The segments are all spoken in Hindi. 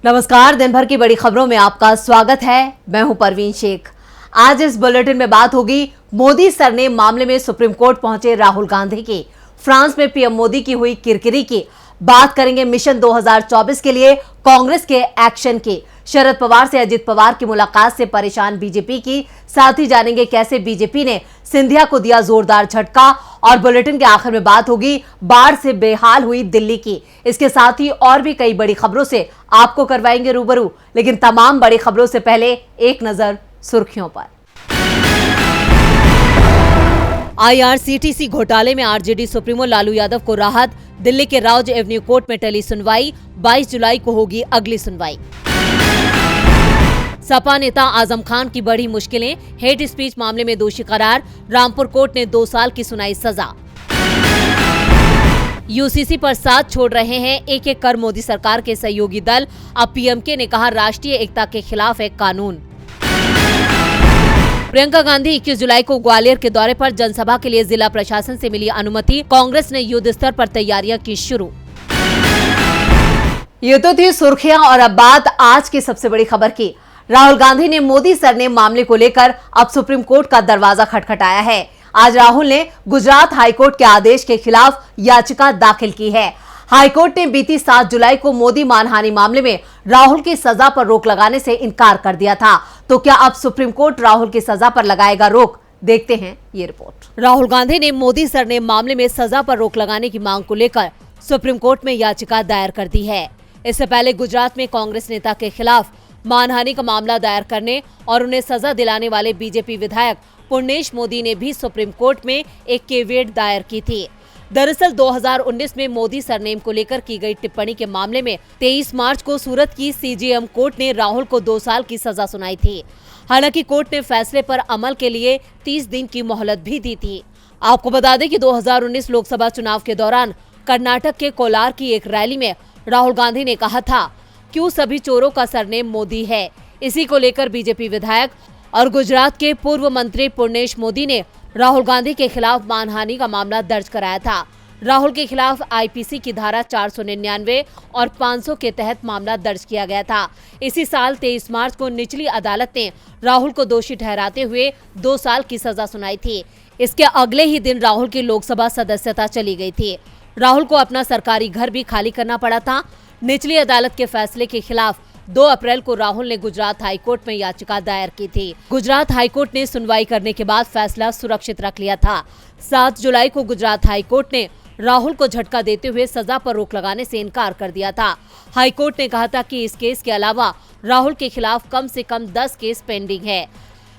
नमस्कार, दिन भर की बड़ी खबरों में आपका स्वागत है। मैं हूं परवीन शेख। आज इस बुलेटिन में बात होगी मोदी सरनेम मामले में सुप्रीम कोर्ट पहुंचे राहुल गांधी की, फ्रांस में पीएम मोदी की हुई किरकिरी की, बात करेंगे मिशन 2024 के लिए कांग्रेस के एक्शन की, शरद पवार से अजित पवार की मुलाकात से परेशान बीजेपी की, साथ ही जानेंगे कैसे बीजेपी ने सिंधिया को दिया जोरदार झटका, और बुलेटिन के आखिर में बात होगी बाढ़ से बेहाल हुई दिल्ली की। इसके साथ ही और भी कई बड़ी खबरों से आपको करवाएंगे रूबरू, लेकिन तमाम बड़ी खबरों से पहले एक नजर सुर्खियों पर। आईआरसीटीसी घोटाले में आरजेडी सुप्रीमो लालू यादव को राहत, दिल्ली के राउज एवेन्यू कोर्ट में टली सुनवाई, 22 जुलाई को होगी अगली सुनवाई। सपा नेता आजम खान की बड़ी मुश्किलें, हेट स्पीच मामले में दोषी करार, रामपुर कोर्ट ने 2 साल की सुनाई सजा। यूसीसी पर साथ छोड़ रहे हैं एक कर मोदी सरकार के सहयोगी दल, अब पीएमके ने कहा राष्ट्रीय एकता के खिलाफ है कानून। प्रियंका गांधी 21 जुलाई को ग्वालियर के दौरे पर, जनसभा के लिए जिला प्रशासन से मिली अनुमति, कांग्रेस ने युद्ध स्तर पर तैयारियां की शुरू। ये तो थी सुर्खियां, और अब बात आज की सबसे बड़ी खबर की। राहुल गांधी ने मोदी सरनेम मामले को लेकर अब सुप्रीम कोर्ट का दरवाजा खटखटाया है। आज राहुल ने गुजरात हाईकोर्ट के आदेश के खिलाफ याचिका दाखिल की है। हाईकोर्ट ने बीती 7 जुलाई को मोदी मानहानि मामले में राहुल की सजा पर रोक लगाने से इनकार कर दिया था। तो क्या अब सुप्रीम कोर्ट राहुल की सजा पर लगाएगा रोक? देखते हैं ये रिपोर्ट। राहुल गांधी ने मोदी सरनेम मामले में सजा पर रोक लगाने की मांग को लेकर सुप्रीम कोर्ट में याचिका दायर कर दी है। इससे पहले गुजरात में कांग्रेस नेता के खिलाफ मानहानि का मामला दायर करने और उन्हें सजा दिलाने वाले बीजेपी विधायक पुर्णेश मोदी ने भी सुप्रीम कोर्ट में एक केवियट दायर की थी। दरअसल 2019 में मोदी सरनेम को लेकर की गई टिप्पणी के मामले में 23 मार्च को सूरत की सीजेएम कोर्ट ने राहुल को 2 साल की सजा सुनाई थी। हालांकि कोर्ट ने फैसले पर अमल के लिए 30 दिन की मोहलत भी दी थी। आपको बता दें कि 2019 लोकसभा चुनाव के दौरान कर्नाटक के कोलार की एक रैली में राहुल गांधी ने कहा था, क्यों सभी चोरों का सरनेम मोदी है। इसी को लेकर बीजेपी विधायक और गुजरात के पूर्व मंत्री पुर्णेश मोदी ने राहुल गांधी के खिलाफ मानहानि का मामला दर्ज कराया था। राहुल के खिलाफ आईपीसी की धारा 499 और 500 के तहत मामला दर्ज किया गया था। इसी साल 23 मार्च को निचली अदालत ने राहुल को दोषी ठहराते हुए 2 साल की सजा सुनाई थी। इसके अगले ही दिन राहुल की लोकसभा सदस्यता चली गई थी। राहुल को अपना सरकारी घर भी खाली करना पड़ा था। निचली अदालत के फैसले के खिलाफ 2 अप्रैल को राहुल ने गुजरात हाईकोर्ट में याचिका दायर की थी। गुजरात हाईकोर्ट ने सुनवाई करने के बाद फैसला सुरक्षित रख लिया था। 7 जुलाई को गुजरात हाईकोर्ट ने राहुल को झटका देते हुए सजा पर रोक लगाने से इनकार कर दिया था। हाईकोर्ट ने कहा था कि इस केस के अलावा राहुल के खिलाफ कम से कम 10 केस पेंडिंग है।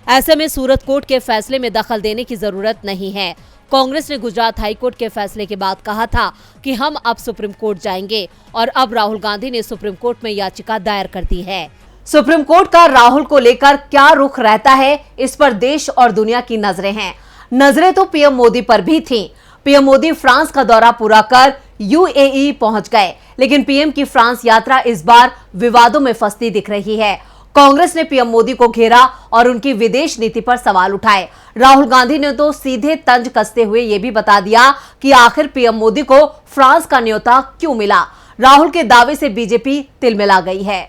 ऐसे में सूरत कोर्ट के फैसले में दखल देने की जरूरत नहीं है। कांग्रेस ने गुजरात हाईकोर्ट के फैसले के बाद कहा था कि हम अब सुप्रीम कोर्ट जाएंगे, और अब राहुल गांधी ने सुप्रीम कोर्ट में याचिका दायर कर दी है। सुप्रीम कोर्ट का राहुल को लेकर क्या रुख रहता है, इस पर देश और दुनिया की नजरें हैं। नजरें तो पीएम मोदी पर भी थीं। पीएम मोदी फ्रांस का दौरा पूरा कर यूएई पहुंच गए, लेकिन पीएम की फ्रांस यात्रा इस बार विवादों में फंसती दिख रही है। कांग्रेस ने पीएम मोदी को घेरा और उनकी विदेश नीति पर सवाल उठाए। राहुल गांधी ने तो सीधे तंज कसते हुए ये भी बता दिया कि आखिर पीएम मोदी को फ्रांस का न्योता क्यों मिला। राहुल के दावे से बीजेपी तिलमिला गई है।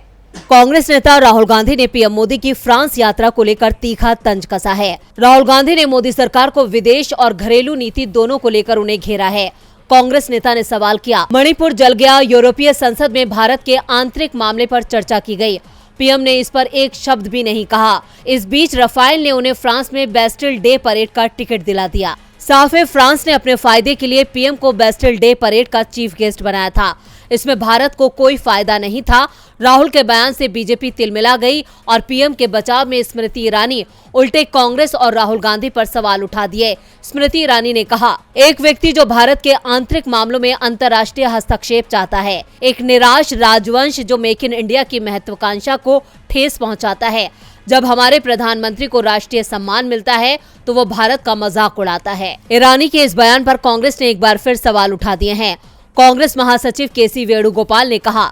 कांग्रेस नेता राहुल गांधी ने पीएम मोदी की फ्रांस यात्रा को लेकर तीखा तंज कसा है। राहुल गांधी ने मोदी सरकार को विदेश और घरेलू नीति दोनों को लेकर उन्हें घेरा है। कांग्रेस नेता ने सवाल किया, मणिपुर जल गया, यूरोपीय संसद में भारत के आंतरिक मामले पर चर्चा की गई, पीएम ने इस पर एक शब्द भी नहीं कहा। इस बीच राफेल ने उन्हें फ्रांस में बेस्टिल डे परेड का टिकट दिला दिया। साफ है, फ्रांस ने अपने फायदे के लिए पीएम को बेस्टिल डे परेड का चीफ गेस्ट बनाया था। इसमें भारत को कोई फायदा नहीं था। राहुल के बयान से बीजेपी तिलमिला गई और पीएम के बचाव में स्मृति ईरानी उल्टे कांग्रेस और राहुल गांधी पर सवाल उठा दिए। स्मृति ईरानी ने कहा, एक व्यक्ति जो भारत के आंतरिक मामलों में अंतर्राष्ट्रीय हस्तक्षेप चाहता है, एक निराश राजवंश जो मेक इन इंडिया की महत्वाकांक्षा को ठेस पहुंचाता है। जब हमारे प्रधानमंत्री को राष्ट्रीय सम्मान मिलता है तो वो भारत का मजाक उड़ाता है। ईरानी के इस बयान पर कांग्रेस ने एक बार फिर सवाल उठा दिए हैं। कांग्रेस महासचिव केसी वेणुगोपाल ने कहा,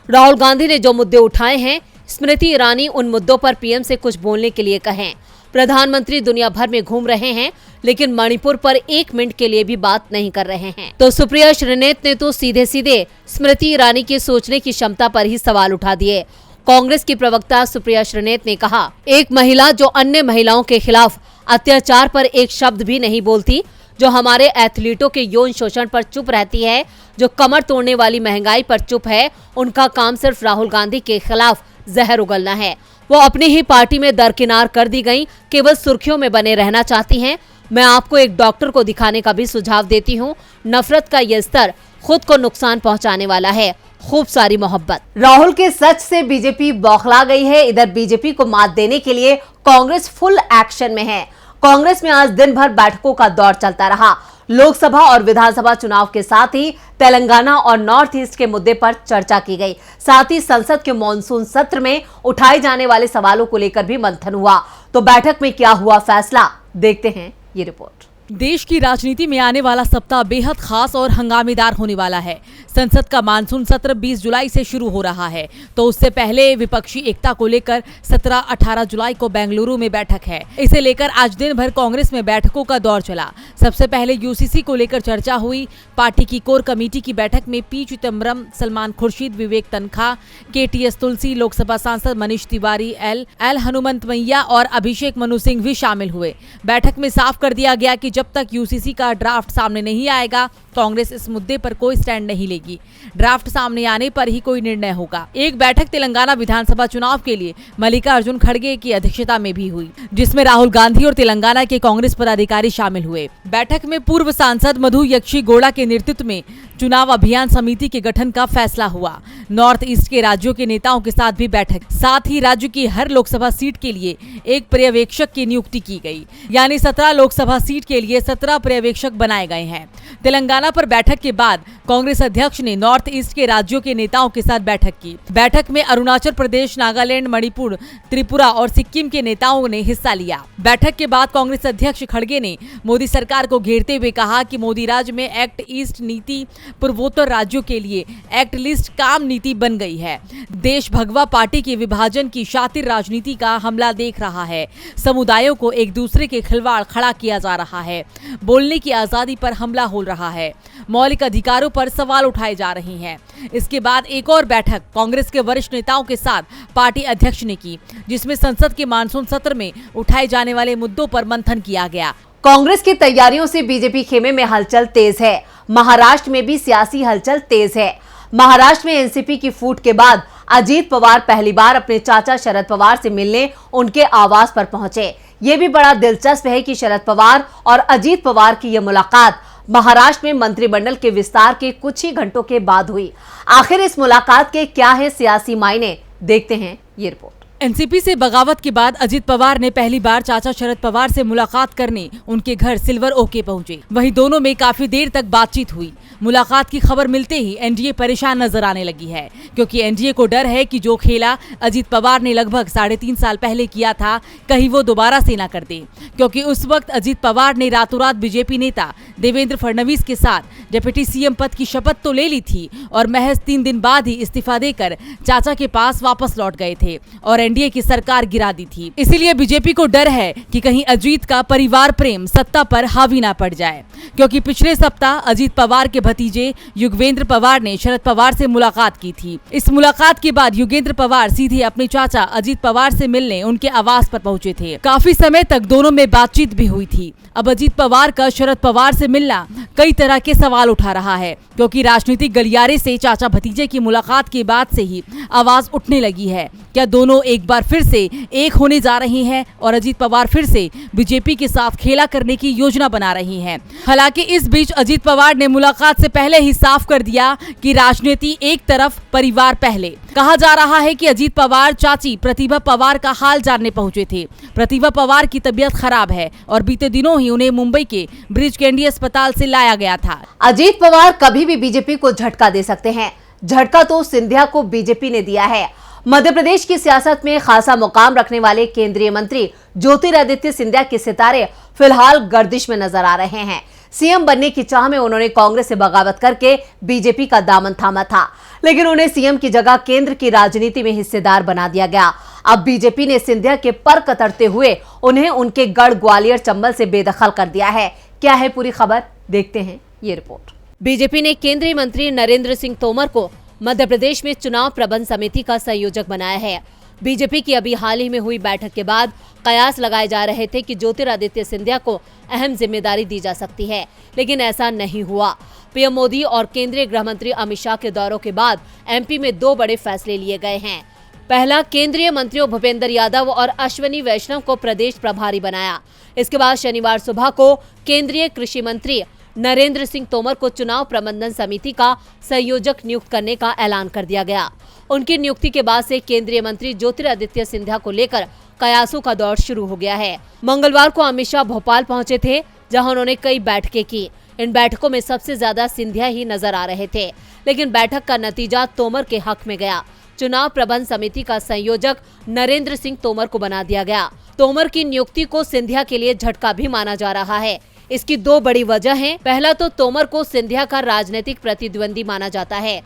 राहुल गांधी ने जो मुद्दे उठाए हैं, स्मृति ईरानी उन मुद्दों पर पीएम से कुछ बोलने के लिए कहें। प्रधानमंत्री दुनिया भर में घूम रहे हैं, लेकिन मणिपुर पर 1 मिनट के लिए भी बात नहीं कर रहे हैं। तो सुप्रिया श्रीनेत ने तो सीधे सीधे स्मृति ईरानी के सोचने की क्षमता पर ही सवाल उठा दिए। कांग्रेस की प्रवक्ता सुप्रिया श्रीनेत ने कहा, एक महिला जो अन्य महिलाओं के खिलाफ अत्याचार पर एक शब्द भी नहीं बोलती, जो हमारे एथलीटों के यौन शोषण पर चुप रहती है, जो कमर तोड़ने वाली महंगाई पर चुप है, उनका काम सिर्फ राहुल गांधी के खिलाफ जहर उगलना है। वो अपनी ही पार्टी में दरकिनार कर दी गई, केवल सुर्खियों में बने रहना चाहती हैं। मैं आपको एक डॉक्टर को दिखाने का भी सुझाव देती हूँ। नफरत का ये स्तर खुद को नुकसान पहुंचाने वाला है। खूब सारी मोहब्बत। राहुल के सच से बीजेपी बौखला गई है। इधर बीजेपी को मात देने के लिए कांग्रेस फुल एक्शन में है। कांग्रेस में आज दिन भर बैठकों का दौर चलता रहा। लोकसभा और विधानसभा चुनाव के साथ ही तेलंगाना और नॉर्थ ईस्ट के मुद्दे पर चर्चा की गई। साथ ही संसद के मॉनसून सत्र में उठाए जाने वाले सवालों को लेकर भी मंथन हुआ। तो बैठक में क्या हुआ फैसला, देखते हैं ये रिपोर्ट। देश की राजनीति में आने वाला सप्ताह बेहद खास और हंगामेदार होने वाला है। संसद का मानसून सत्र 20 जुलाई से शुरू हो रहा है, तो उससे पहले विपक्षी एकता को लेकर 17-18 जुलाई को बेंगलुरु में बैठक है। इसे लेकर आज दिन भर कांग्रेस में बैठकों का दौर चला। सबसे पहले यूसीसी को लेकर चर्चा हुई। पार्टी की कोर कमेटी की बैठक में पी चिदम्बरम, सलमान खुर्शीद, विवेक तनखा, केटीएस तुलसी, लोकसभा सांसद मनीष तिवारी, एल हनुमंतमैया और अभिषेक मनु सिंह भी शामिल हुए। बैठक में साफ कर दिया गया कि जब तक यूसीसी का ड्राफ्ट सामने नहीं आएगा, कांग्रेस इस मुद्दे पर कोई स्टैंड नहीं लेगी। ड्राफ्ट सामने आने पर ही कोई निर्णय होगा। एक बैठक तेलंगाना विधानसभा चुनाव के लिए मल्लिकार्जुन खड़गे की अध्यक्षता में भी हुई, जिसमें राहुल गांधी और तेलंगाना के कांग्रेस पदाधिकारी शामिल हुए। बैठक में पूर्व सांसद मधु यक्षी गौड़ा के नेतृत्व में चुनाव अभियान समिति के गठन का फैसला हुआ। नॉर्थ ईस्ट के राज्यों के नेताओं के साथ भी बैठक, साथ ही राज्य की हर लोकसभा सीट के लिए एक पर्यवेक्षक की नियुक्ति की गई, यानी 17 लोकसभा सीट के लिए 17 पर्यवेक्षक बनाए गए हैं। तेलंगाना पर बैठक के बाद कांग्रेस अध्यक्ष ने नॉर्थ ईस्ट के राज्यों के नेताओं के साथ बैठक की। बैठक में अरुणाचल प्रदेश, नागालैंड, मणिपुर, त्रिपुरा और सिक्किम के नेताओं ने हिस्सा लिया। बैठक के बाद कांग्रेस अध्यक्ष खड़गे ने मोदी सरकार को घेरते हुए कहा कि मोदी राज में एक्ट ईस्ट नीति पूर्वोत्तर राज्यों के लिए एक्ट लिस्ट काम नीति बन गई है। देश भगवा पार्टी के विभाजन की शातिर राजनीति का हमला देख रहा है। समुदायों को एक दूसरे के खिलवाड़ खड़ा किया जा रहा है। बोलने की आजादी पर हमला हो रहा है। मौलिक अधिकारों पर सवाल उठाए जा रहे हैं। इसके बाद एक और बैठक कांग्रेस के वरिष्ठ नेताओं के साथ पार्टी अध्यक्ष ने की, जिसमें संसद के मानसून सत्र में उठाए जाने वाले मुद्दों पर मंथन किया गया। कांग्रेस की तैयारियों से बीजेपी खेमे में हलचल तेज है। महाराष्ट्र में भी सियासी हलचल तेज है। महाराष्ट्र में एनसीपी की फूट के बाद अजीत पवार पहली बार अपने चाचा शरद पवार से मिलने उनके आवास पर पहुंचे। ये भी बड़ा दिलचस्प है कि शरद पवार और अजीत पवार की यह मुलाकात महाराष्ट्र में मंत्रिमंडल के विस्तार के कुछ ही घंटों के बाद हुई। आखिर इस मुलाकात के क्या है सियासी मायने, देखते हैं ये रिपोर्ट। एनसीपी से बगावत के बाद अजीत पवार ने पहली बार चाचा शरद पवार से मुलाकात करने उनके घर सिल्वर ओके पहुंचे। वहीं दोनों में काफी देर तक बातचीत हुई। मुलाकात की खबर मिलते ही एनडीए परेशान नजर आने लगी है, क्योंकि एनडीए को डर है कि जो खेला अजीत पवार ने लगभग 3.5 साल पहले किया था, कहीं वो दोबारा से न कर दे। क्योंकि उस वक्त अजीत पवार ने रातों रात बीजेपी नेता देवेंद्र फडणवीस के साथ डिप्टी सीएम पद की शपथ तो ले ली थी और महज 3 दिन बाद ही इस्तीफा देकर चाचा के पास वापस लौट गए थे और एनडीए की सरकार गिरा दी थी। इसीलिए बीजेपी को डर है कि कहीं अजीत का परिवार प्रेम सत्ता पर हावी ना पड़ जाए। क्योंकि पिछले सप्ताह अजीत पवार के भतीजे युगवेंद्र पवार ने शरद पवार से मुलाकात की थी। इस मुलाकात के बाद युगेंद्र पवार सीधे अपने चाचा अजीत पवार से मिलने उनके आवास पर पहुंचे थे। काफी समय तक दोनों में बातचीत भी हुई थी। अब अजीत पवार का शरद पवार से मिलना कई तरह के सवाल उठा रहा है, क्योंकि राजनीतिक गलियारे से चाचा भतीजे की मुलाकात के बाद से ही आवाज उठने लगी है। क्या दोनों एक बार फिर से एक होने जा रही हैं और अजीत पवार फिर से बीजेपी के साथ खेला करने की योजना बना रही हैं? हालांकि इस बीच अजीत पवार ने मुलाकात से पहले ही साफ कर दिया कि राजनीति एक तरफ, परिवार पहले। कहा जा रहा है कि अजीत पवार चाची प्रतिभा पवार का हाल जानने पहुंचे थे। प्रतिभा पवार की तबीयत खराब है और बीते दिनों ही उन्हें मुंबई के ब्रिज कैंडी अस्पताल से लाया गया था। अजीत पवार कभी भी बीजेपी को झटका दे सकते हैं। झटका तो सिंधिया को बीजेपी ने दिया है। मध्य प्रदेश की सियासत में खासा मुकाम रखने वाले केंद्रीय मंत्री ज्योतिरादित्य सिंधिया के सितारे फिलहाल गर्दिश में नजर आ रहे हैं। सीएम बनने की चाह में उन्होंने कांग्रेस से बगावत करके बीजेपी का दामन थामा था, लेकिन उन्हें सीएम की जगह केंद्र की राजनीति में हिस्सेदार बना दिया गया। अब बीजेपी ने सिंधिया के पर कतरते हुए उन्हें उनके गढ़ ग्वालियर चंबल से बेदखल कर दिया है। क्या है पूरी खबर, देखते हैं ये रिपोर्ट। बीजेपी ने केंद्रीय मंत्री नरेंद्र सिंह तोमर को मध्य प्रदेश में चुनाव प्रबंध समिति का संयोजक बनाया है। बीजेपी की अभी हाल ही में हुई बैठक के बाद कयास लगाए जा रहे थे कि ज्योतिरादित्य सिंधिया को अहम जिम्मेदारी दी जा सकती है, लेकिन ऐसा नहीं हुआ। पीएम मोदी और केंद्रीय गृह मंत्री अमित शाह के दौरों के बाद एमपी में 2 बड़े फैसले लिए गए हैं। पहला, केंद्रीय मंत्रियों भूपेंद्र यादव और अश्विनी वैष्णव को प्रदेश प्रभारी बनाया। इसके बाद शनिवार सुबह को केंद्रीय कृषि मंत्री नरेंद्र सिंह तोमर को चुनाव प्रबंधन समिति का संयोजक नियुक्त करने का ऐलान कर दिया गया। उनकी नियुक्ति के बाद से केंद्रीय मंत्री ज्योतिरादित्य सिंधिया को लेकर कयासों का दौर शुरू हो गया है। मंगलवार को अमित शाह भोपाल पहुंचे थे, जहां उन्होंने कई बैठकें की। इन बैठकों में सबसे ज्यादा सिंधिया ही नजर आ रहे थे, लेकिन बैठक का नतीजा तोमर के हक में गया। चुनाव प्रबंध समिति का संयोजक नरेंद्र सिंह तोमर को बना दिया गया। तोमर की नियुक्ति को सिंधिया के लिए झटका भी माना जा रहा है। इसकी 2 बड़ी वजह हैं। पहला तो तोमर को सिंधिया का राजनीतिक प्रतिद्वंदी माना जाता है।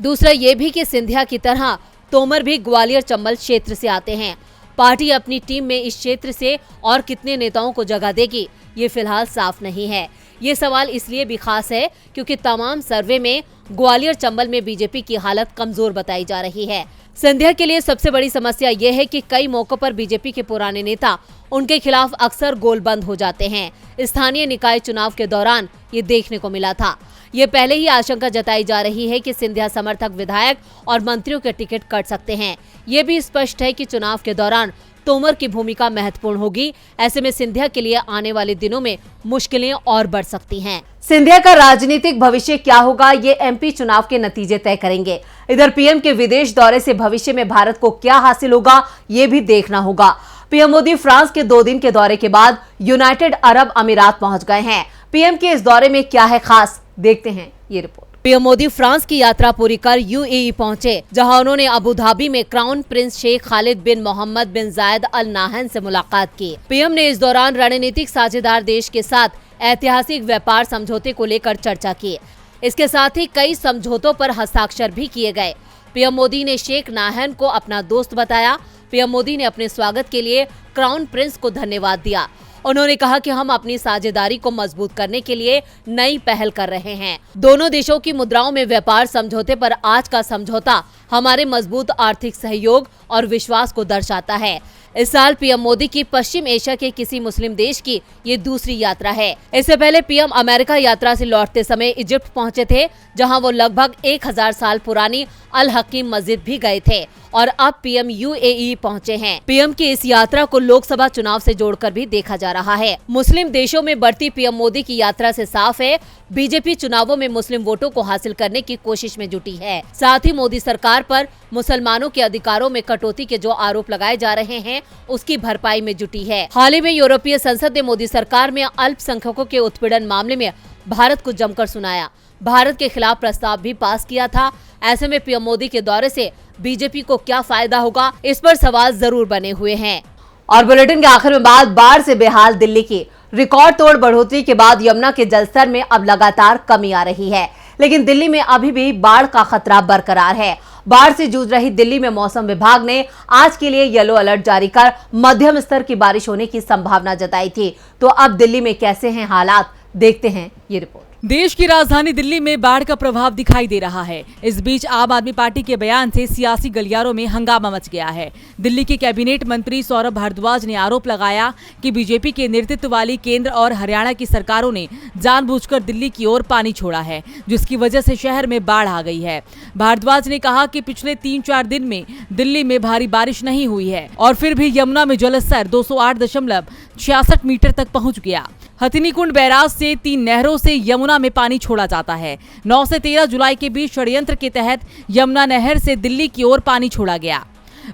दूसरा ये भी कि सिंधिया की तरह तोमर भी ग्वालियर चंबल क्षेत्र से आते हैं। पार्टी अपनी टीम में इस क्षेत्र से और कितने नेताओं को जगह देगी, ये फिलहाल साफ नहीं है। ये सवाल इसलिए भी खास है क्योंकि तमाम सर्वे में ग्वालियर चंबल में बीजेपी की हालत कमजोर बताई जा रही है। सिंधिया के लिए सबसे बड़ी समस्या ये है कि कई मौकों पर बीजेपी के पुराने नेता उनके खिलाफ अक्सर गोलबंद हो जाते हैं। स्थानीय निकाय चुनाव के दौरान ये देखने को मिला था। ये पहले ही आशंका जताई जा रही है कि सिंधिया समर्थक विधायक और मंत्रियों के टिकट कट सकते हैं। ये भी स्पष्ट है कि चुनाव के दौरान तोमर की भूमिका महत्वपूर्ण होगी। ऐसे में सिंधिया के लिए आने वाले दिनों में मुश्किलें और बढ़ सकती हैं। सिंधिया का राजनीतिक भविष्य क्या होगा, ये एमपी चुनाव के नतीजे तय करेंगे। इधर पीएम के विदेश दौरे से भविष्य में भारत को क्या हासिल होगा, ये भी देखना होगा। पीएम मोदी फ्रांस के 2 दिन के दौरे के बाद यूनाइटेड अरब अमीरात पहुंच गए हैं। पीएम के इस दौरे में क्या है खास, देखते हैं ये रिपोर्ट। पीएम मोदी फ्रांस की यात्रा पूरी कर यूएई पहुंचे, जहां उन्होंने अबू धाबी में क्राउन प्रिंस शेख खालिद बिन मोहम्मद बिन जायद अल नाहयान से मुलाकात की। पीएम ने इस दौरान रणनीतिक साझेदार देश के साथ ऐतिहासिक व्यापार समझौते को लेकर चर्चा की। इसके साथ ही कई समझौतों पर हस्ताक्षर भी किए गए। पीएम मोदी ने शेख नाहयान को अपना दोस्त बताया। पीएम मोदी ने अपने स्वागत के लिए क्राउन प्रिंस को धन्यवाद दिया। उन्होंने कहा कि हम अपनी साझेदारी को मजबूत करने के लिए नई पहल कर रहे हैं। दोनों देशों की मुद्राओं में व्यापार समझौते पर आज का समझौता हमारे मजबूत आर्थिक सहयोग और विश्वास को दर्शाता है। इस साल पीएम मोदी की पश्चिम एशिया के किसी मुस्लिम देश की ये दूसरी यात्रा है। इससे पहले पीएम अमेरिका यात्रा से लौटते समय इजिप्ट पहुंचे थे, जहां वो लगभग 1000 साल पुरानी अल हकीम मस्जिद भी गए थे और अब पीएम यूएई पहुंचे हैं। पीएम की इस यात्रा को लोकसभा चुनाव से जोड़कर भी देखा जा रहा है। मुस्लिम देशों में बढ़ती पीएम मोदी की यात्रा से साफ है, बीजेपी चुनावों में मुस्लिम वोटों को हासिल करने की कोशिश में जुटी है। साथ ही मोदी सरकार पर मुसलमानों के अधिकारों में कटौती के जो आरोप लगाए जा रहे हैं, उसकी भरपाई में जुटी है। हाल ही में यूरोपीय संसद ने मोदी सरकार में अल्पसंख्यकों के उत्पीड़न मामले में भारत को जमकर सुनाया। भारत के खिलाफ प्रस्ताव भी पास किया था। ऐसे में पीएम मोदी के दौरे से बीजेपी को क्या फायदा होगा, इस पर सवाल जरूर बने हुए हैं। और बुलेटिन के आखिर में बाढ़ से बेहाल दिल्ली की रिकॉर्ड तोड़ बढ़ोतरी के बाद यमुना के जलस्तर में अब लगातार कमी आ रही है, लेकिन दिल्ली में अभी भी बाढ़ का खतरा बरकरार है। बाढ़ से जूझ रही दिल्ली में मौसम विभाग ने आज के लिए येलो अलर्ट जारी कर मध्यम स्तर की बारिश होने की संभावना जताई थी। तो अब दिल्ली में कैसे हैं हालात, देखते हैं ये रिपोर्ट। देश की राजधानी दिल्ली में बाढ़ का प्रभाव दिखाई दे रहा है। इस बीच आम आदमी पार्टी के बयान से सियासी गलियारों में हंगामा मच गया है। दिल्ली के कैबिनेट मंत्री सौरभ भारद्वाज ने आरोप लगाया कि बीजेपी के नेतृत्व वाली केंद्र और हरियाणा की सरकारों ने जानबूझकर दिल्ली की ओर पानी छोड़ा है, जिसकी वजह से शहर में बाढ़ आ गई है। भारद्वाज ने कहा कि पिछले 3-4 दिन में दिल्ली में भारी बारिश नहीं हुई है और फिर भी यमुना में जलस्तर 208.66 मीटर तक पहुँच गया। हथिनीकुंड बैराज से 3 नहरों से यमुना में पानी छोड़ा जाता है। 9 से 13 जुलाई के बीच षड्यंत्र के तहत यमुना नहर से दिल्ली की ओर पानी छोड़ा गया।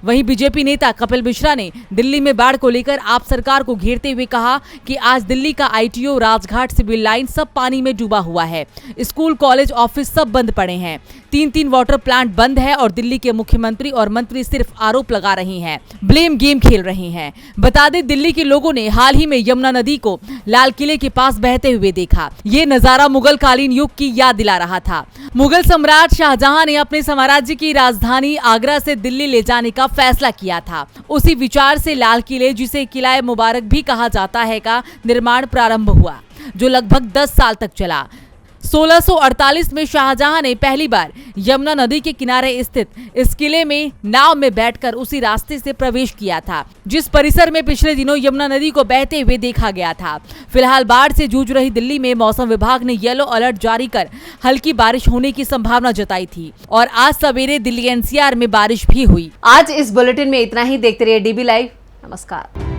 वहीं बीजेपी नेता कपिल मिश्रा ने दिल्ली में बाढ़ को लेकर आप सरकार को घेरते हुए कहा कि आज दिल्ली का आईटीओ, राजघाट, सिविल लाइन सब पानी में डूबा हुआ है। स्कूल, कॉलेज, ऑफिस सब बंद पड़े हैं। तीन वाटर प्लांट बंद है और दिल्ली के मुख्यमंत्री और मंत्री सिर्फ आरोप लगा रही हैं, ब्लेम गेम खेल रही हैं। बता दें, दिल्ली के लोगों ने हाल ही में यमुना नदी को लाल किले के पास बहते हुए देखा। ये नजारा मुगल कालीन युग की याद दिला रहा था। मुगल सम्राट शाहजहां ने अपने साम्राज्य की राजधानी आगरा से दिल्ली ले जाने का फैसला किया था। उसी विचार से लाल किले, जिसे किला मुबारक भी कहा जाता है, का निर्माण प्रारंभ हुआ, जो लगभग 10 साल तक चला। 1648 में शाहजहां ने पहली बार यमुना नदी के किनारे स्थित इस किले में नाव में बैठकर उसी रास्ते से प्रवेश किया था, जिस परिसर में पिछले दिनों यमुना नदी को बहते हुए देखा गया था। फिलहाल बाढ़ से जूझ रही दिल्ली में मौसम विभाग ने येलो अलर्ट जारी कर हल्की बारिश होने की संभावना जताई थी और आज सवेरे दिल्ली एनसीआर में बारिश भी हुई। आज इस बुलेटिन में इतना ही। देखते रहिए डीबी लाइव। नमस्कार।